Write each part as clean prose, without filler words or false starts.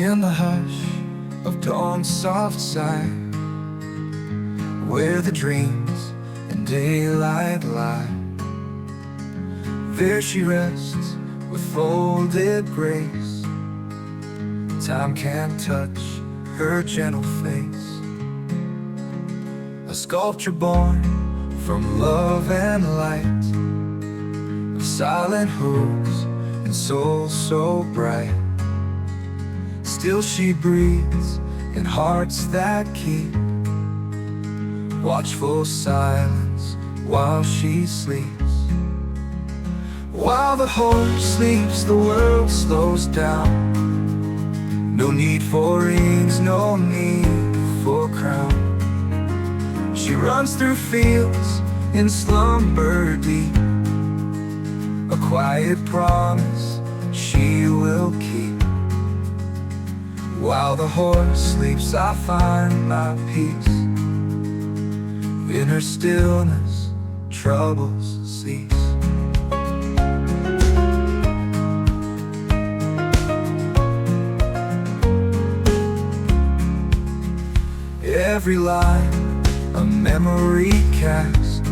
In the hush of dawn's soft sigh, where the dreams and daylight lie, there she rests with folded grace. Time can't touch her gentle face. A sculpture born from love and light, of silent hopes and soul so bright. Still she breathes in hearts that keep watchful silence while she sleeps. While the horse sleeps, the world slows down. No need for rings, no need for crown. She runs through fields in slumber deep, a quiet promise she will keep. While the horse sleeps, I find my peace. In her stillness, troubles cease. Every line a memory cast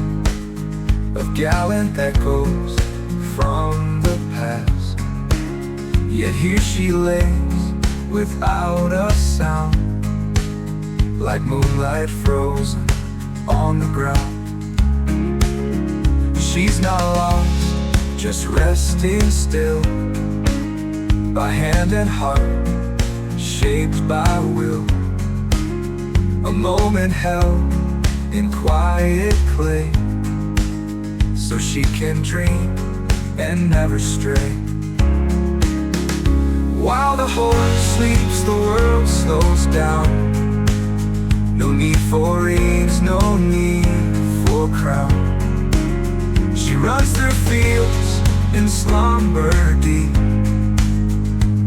of gallant echoes from the past. Yet here she lays without a sound, like moonlight frozen on the ground. She's not lost, just resting still, by hand and heart shaped by will. A moment held in quiet clay, so she can dream and never stray. While the horse sleeps, the world slows down. No need for rings, no need for crown. She runs through fields in slumber deep,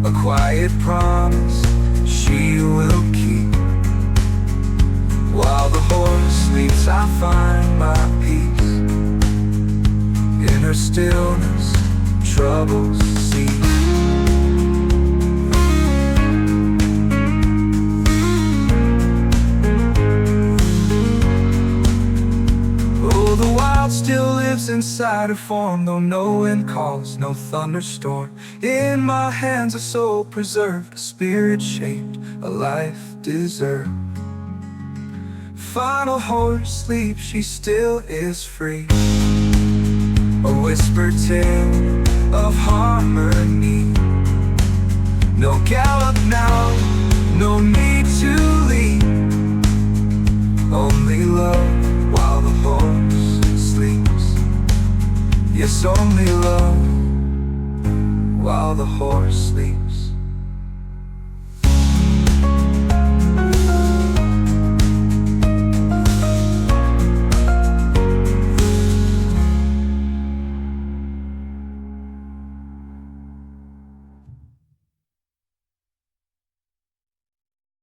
a quiet promise she will keep. While the horse sleeps, I find my peace. In her stillness, troubles cease. Still lives inside her form, though no wind calls, no thunderstorm. In my hands a soul preserved, a spirit shaped, a life deserved. Final horse sleep, she still is free, a whispered tale of harmony. No gallop now, no need to lead, only love while the horse sleeps. Yes, only love while the horse sleeps.